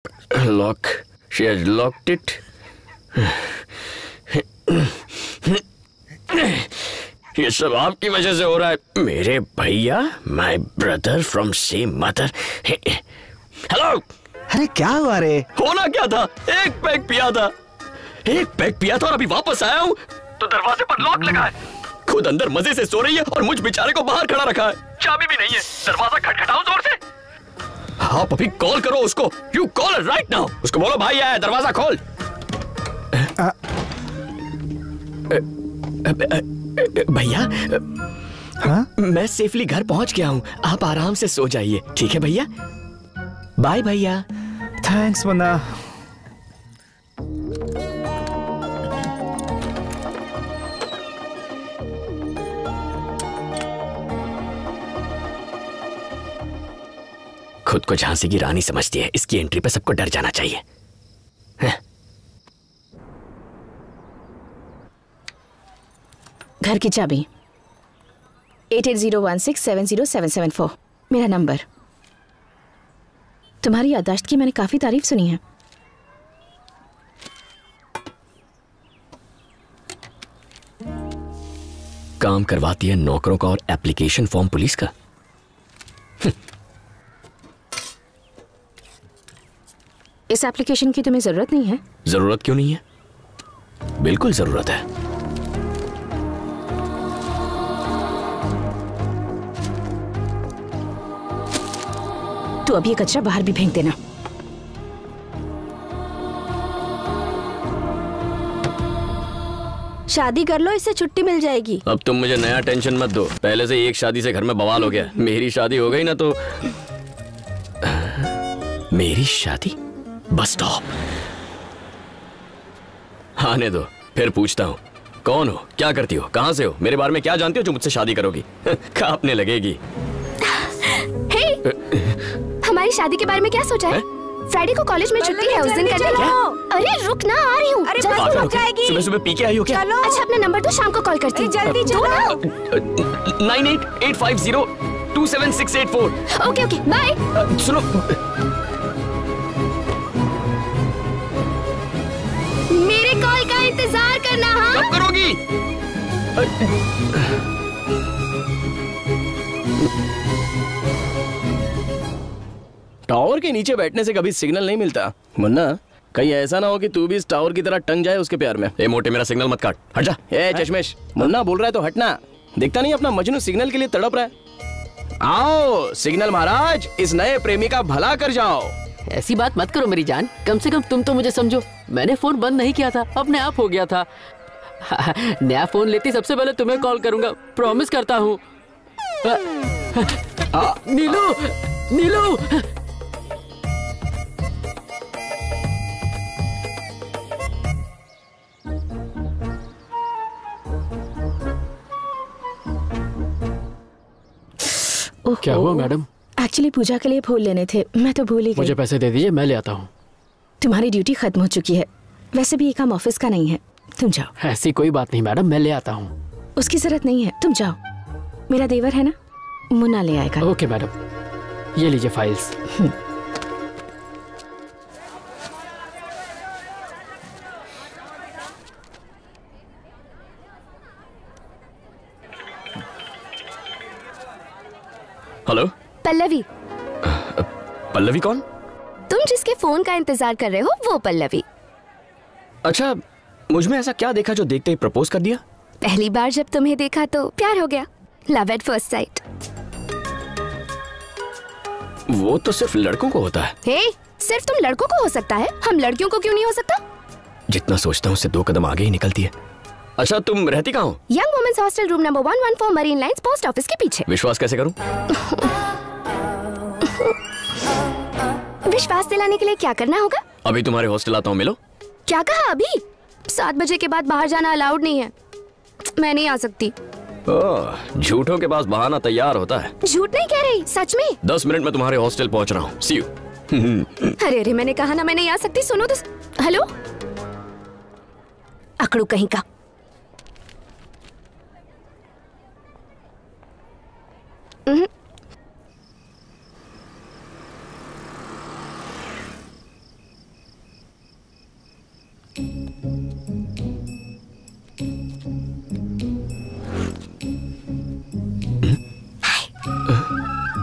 Lock. She has locked it. ये सब आपकी वजह से हो रहा है। मेरे भैया, my brother from same mother. Hello. अरे क्या हुआ रे? होना क्या था? एक पैक पिया था। एक पैक पिया था और अभी वापस आया हूँ तो दरवाजे पर लॉक लगा है। खुद अंदर मजे से सो रही है और मुझ बेचारे को बाहर खड़ा रखा है। चाबी भी नहीं है। दरवाजा खटखटाओ जोर से। आप अभी कॉल करो उसको। You call her right now. उसको बोलो भाई आया, दरवाजा खोल। भैया, हाँ? मैं सेफली घर पहुंच गया हूँ। आप आराम से सो जाइए, ठीक है भैया? बाय भैया। थैंक्स मुन्ना। खुद को झांसी की रानी समझती है। इसकी एंट्री पे सबको डर जाना चाहिए। घर की चाबी 8801670774 मेरा नंबर। तुम्हारी याददाश्त की मैंने काफी तारीफ सुनी है। काम करवाती है नौकरों का और एप्लीकेशन फॉर्म पुलिस का। इस एप्लीकेशन की तुम्हें जरूरत नहीं है। जरूरत क्यों नहीं है? बिल्कुल जरूरत है। तो अब ये कचरा बाहर भी फेंक देना। शादी कर लो, इससे छुट्टी मिल जाएगी। अब तुम मुझे नया टेंशन मत दो। पहले से एक शादी से घर में बवाल हो गया। मेरी शादी हो गई ना तो मेरी शादी? Bus stop. आने दो, फिर पूछता हूँ। कौन हो, क्या करती हो, कहाँ से हो, मेरे बारे में क्या जानती हो जो मुझसे शादी करोगी? कांपने लगेगी। हमारी शादी के बारे में क्या सोचा है? फ्राइडे को कॉलेज में छुट्टी है, उस दिन करने क्या? अरे रुक ना, आ रही हूँ। सुबह सुबह पी के आई हो क्या? अच्छा अपना नंबर तो शाम को कॉल करती हूँ। जल्दी चलो। 9885027684। Okay okay bye. सुनो, मेरे कॉल का इंतजार करना। हाँ कब करोगी? टावर के नीचे बैठने से कभी सिग्नल नहीं मिलता मुन्ना। कहीं ऐसा ना हो कि तू भी इस टावर की तरह टंग जाए उसके प्यार में। ए मोटे, मेरा सिग्नल मत काट, हट जा। ए चश्मेश, मुन्ना बोल रहा है तो हटना। देखता नहीं अपना मजनू सिग्नल के लिए तड़प रहा है। आओ सिग्नल महाराज, इस नए प्रेमी का भला कर जाओ। ऐसी बात मत करो मेरी जान, कम से कम तुम तो मुझे समझो। मैंने फोन बंद नहीं किया था, अपने आप हो गया था। नया फोन लेती सबसे पहले तुम्हें कॉल करूंगा, प्रॉमिस करता हूँ। नीलू, नीलू। क्या हुआ मैडम? एक्चुअली पूजा के लिए फूल लेने थे, मैं तो भूल ही गई। मुझे पैसे दे दीजिए, मैं ले आता हूँ। तुम्हारी ड्यूटी खत्म हो चुकी है। वैसे भी ये काम ऑफिस का नहीं है, तुम जाओ। ऐसी कोई बात नहीं मैडम, मैं ले आता हूँ। उसकी जरूरत नहीं है, तुम जाओ। मेरा देवर है ना, मुन्ना ले आएगा। ओके मैडम, ये लीजिए फाइल्स। हेलो पल्लवी। पल्लवी कौन? तुम जिसके फोन का इंतजार कर रहे हो वो पल्लवी। अच्छा, मुझ में ऐसा क्या देखा जो देखते ही प्रपोज कर दिया? पहली बार जब तुम्हें देखा तो प्यार हो गया। Love at first sight. वो तो सिर्फ लड़कों को होता है। हे, सिर्फ तुम लड़कों को हो सकता है, हम लड़कियों को क्यों नहीं हो सकता? जितना सोचता हूँ उससे 2 कदम आगे ही निकलती है। अच्छा, तुम रहती कहाँ हो? Young women's hostel room number 114 Marine Lines post office के पीछे। विश्वास कैसे करूं? विश्वास दिलाने के लिए क्या करना होगा? अभी तुम्हारे हॉस्टल आता हूँ, मिलो। क्या कहा? अभी 7 बजे के बाद बाहर जाना अलाउड नहीं है। मैं नहीं आ सकती। झूठों के पास बहाना तैयार होता है। झूठ नहीं कह रही, सच में। 10 मिनट में तुम्हारे हॉस्टल पहुंच रहा हूँ। सी यू। अरे अरे, मैंने कहा ना मैं नहीं आ सकती। सुनो तो। हेलो, अकड़ू कहीं का।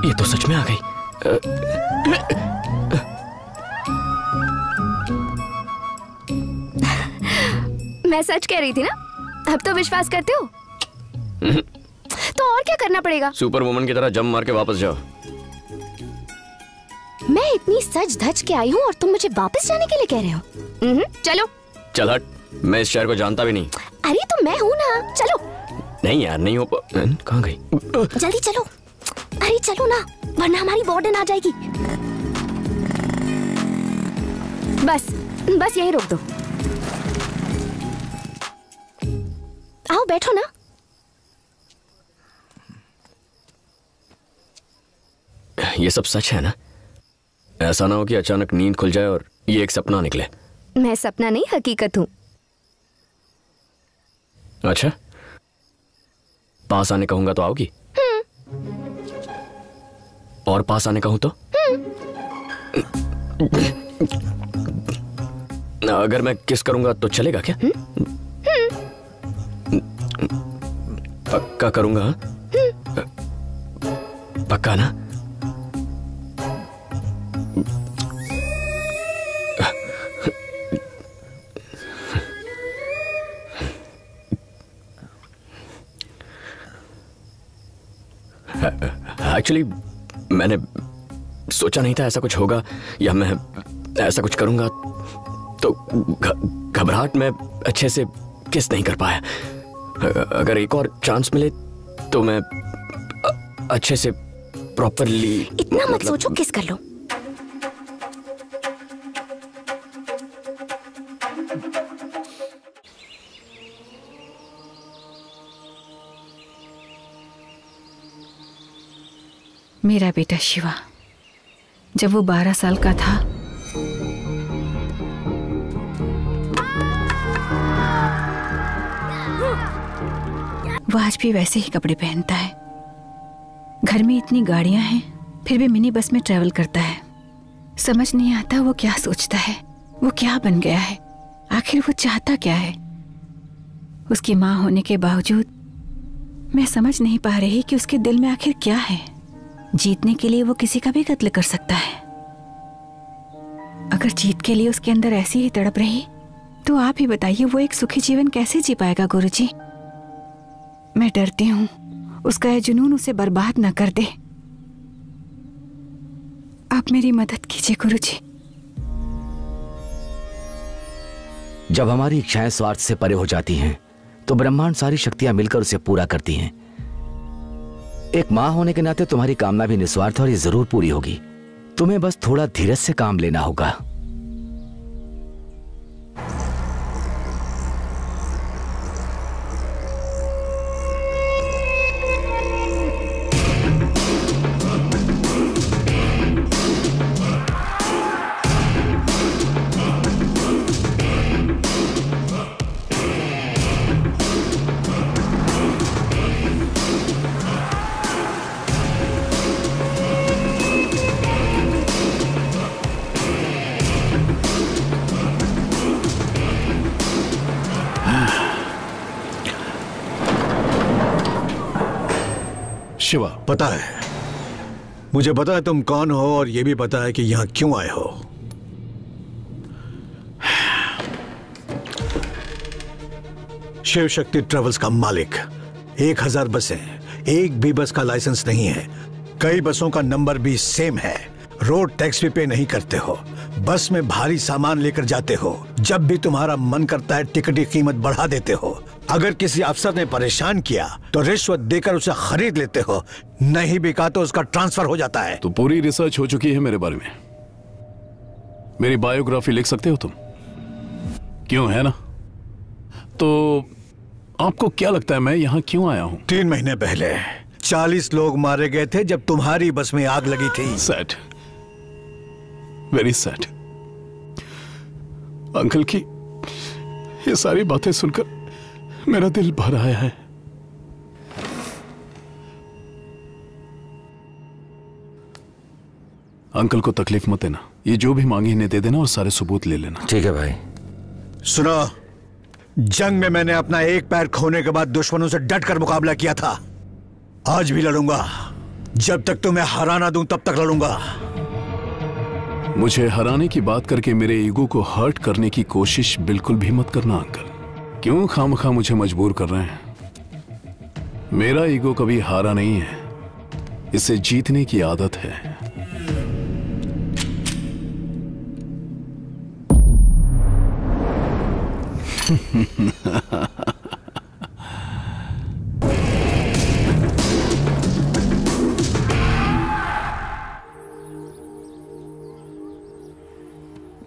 ये तो सच में आ गई। मैं सच कह रही थी ना, अब तो विश्वास करते हो? तो और क्या करना पड़ेगा? सुपर वुमन की तरह जंप मार के वापस जाओ। मैं इतनी सज धज के आई हूँ और तुम मुझे वापस जाने के लिए कह रहे हो? चलो। चल हट, मैं इस शहर को जानता भी नहीं। अरे तो मैं हूँ ना, चलो। नहीं यार, नहीं हो। कहाँ गई? जल्दी चलो। अरे चलो ना, वरना हमारी वार्डन आ जाएगी। बस बस यही रोक दो। आओ बैठो ना। ये सब सच है ना? ऐसा ना हो कि अचानक नींद खुल जाए और ये एक सपना निकले। मैं सपना नहीं, हकीकत हूँ। अच्छा, पास आने कहूंगा तो आओगी? और पास आने कहूं तो? अगर मैं किस करूंगा तो चलेगा क्या? पक्का करूंगा? पक्का ना? एक्चुअली मैंने सोचा नहीं था ऐसा कुछ होगा या मैं ऐसा कुछ करूंगा, तो घबराहट में अच्छे से किस नहीं कर पाया। अगर एक और चांस मिले तो मैं अच्छे से प्रॉपरली। इतना मत सोचो, किस कर लो। मेरा बेटा शिवा जब वो 12 साल का था, वो आज भी वैसे ही कपड़े पहनता है। घर में इतनी गाड़ियां हैं, फिर भी मिनी बस में ट्रैवल करता है। समझ नहीं आता वो क्या सोचता है, वो क्या बन गया है, आखिर वो चाहता क्या है। उसकी माँ होने के बावजूद मैं समझ नहीं पा रही कि उसके दिल में आखिर क्या है। जीतने के लिए वो किसी का भी कत्ल कर सकता है। अगर जीत के लिए उसके अंदर ऐसी ही तड़प रही तो आप ही बताइए वो एक सुखी जीवन कैसे जी पाएगा गुरुजी। मैं डरती हूँ उसका यह जुनून उसे बर्बाद न कर दे। आप मेरी मदद कीजिए गुरुजी। जब हमारी इच्छाएं स्वार्थ से परे हो जाती हैं तो ब्रह्मांड सारी शक्तियां मिलकर उसे पूरा करती हैं। एक मां होने के नाते तुम्हारी कामना भी निस्वार्थ और ये जरूर पूरी होगी। तुम्हें बस थोड़ा धीरज से काम लेना होगा। शिवा, पता है, मुझे पता है तुम कौन हो और यह भी पता है कि यहां क्यों आए हो। शिव शक्ति ट्रेवल्स का मालिक। 1000 बसें, एक भी बस का लाइसेंस नहीं है। कई बसों का नंबर भी सेम है। रोड टैक्स भी पे नहीं करते हो। बस में भारी सामान लेकर जाते हो। जब भी तुम्हारा मन करता है टिकट की कीमत बढ़ा देते हो। अगर किसी अफसर ने परेशान किया तो रिश्वत देकर उसे खरीद लेते हो। नहीं बिका तो उसका ट्रांसफर हो जाता है। तो पूरी रिसर्च हो चुकी है मेरे बारे में। मेरी बायोग्राफी लिख सकते हो तुम? क्यों, है ना? तो आपको क्या लगता है मैं यहां क्यों आया हूं? 3 महीने पहले 40 लोग मारे गए थे जब तुम्हारी बस में आग लगी थी। Sad, very sad. अंकल की ये सारी बातें सुनकर मेरा दिल भर आया है। अंकल को तकलीफ मत देना। ये जो भी मांगी इन्हें दे देना और सारे सबूत ले लेना। ठीक है भाई। सुनो, जंग में मैंने अपना एक पैर खोने के बाद दुश्मनों से डटकर मुकाबला किया था। आज भी लड़ूंगा। जब तक तुम्हें हरा ना दूं तब तक लड़ूंगा। मुझे हराने की बात करके मेरे ईगो को हर्ट करने की कोशिश बिल्कुल भी मत करना अंकल। क्यों खामखा मुझे मजबूर कर रहे हैं? मेरा ईगो कभी हारा नहीं है, इसे जीतने की आदत है।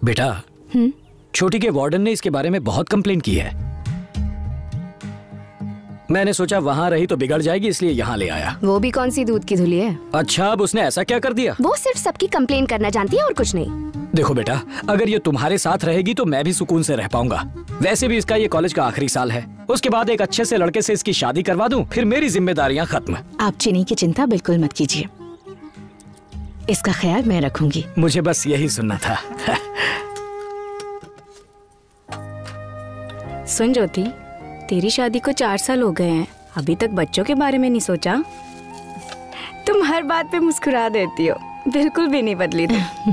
बेटा, छोटी के वार्डन ने इसके बारे में बहुत कंप्लेन की है। मैंने सोचा वहाँ रही तो बिगड़ जाएगी, इसलिए यहाँ ले आया। वो भी कौन सी दूध की धुली है? अच्छा, अब उसने ऐसा क्या कर दिया? वो सिर्फ सबकी कंप्लेन करना जानती है और कुछ नहीं। देखो बेटा, अगर ये तुम्हारे साथ रहेगी तो मैं भी सुकून से रह पाऊंगा। वैसे भी इसका ये कॉलेज का आखिरी साल है। उसके बाद एक अच्छे से लड़के से इसकी शादी करवा दूं, फिर मेरी जिम्मेदारियां खत्म। आप चीनी की चिंता बिल्कुल मत कीजिए, इसका ख्याल मैं रखूंगी। मुझे बस यही सुनना था। सुन ज्योति, तेरी शादी को 4 साल हो गए हैं, अभी तक बच्चों के बारे में नहीं सोचा? तुम हर बात पे मुस्कुरा देती हो, बिल्कुल भी नहीं बदली तुम।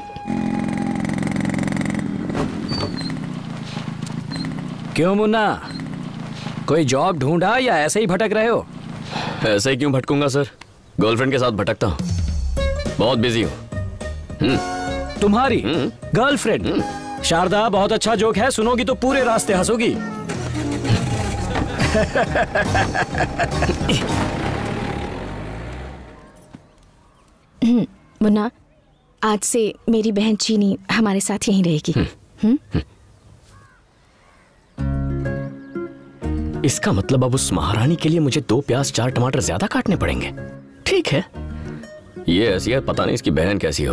क्यों मुन्ना, कोई जॉब ढूंढा या ऐसे ही भटक रहे हो? ऐसे ही क्यों भटकूंगा सर, गर्लफ्रेंड के साथ भटकता हूँ, बहुत बिजी हूँ। तुम्हारी गर्लफ्रेंड? शारदा, बहुत अच्छा जोक है, सुनोगी तो पूरे रास्ते हंसोगी। मुन्ना, आज से मेरी बहन चीनी हमारे साथ यहीं रहेगी। इसका मतलब अब उस महारानी के लिए मुझे 2 प्याज 4 टमाटर ज्यादा काटने पड़ेंगे। ठीक है, ये ऐसी है, पता नहीं इसकी बहन कैसी हो।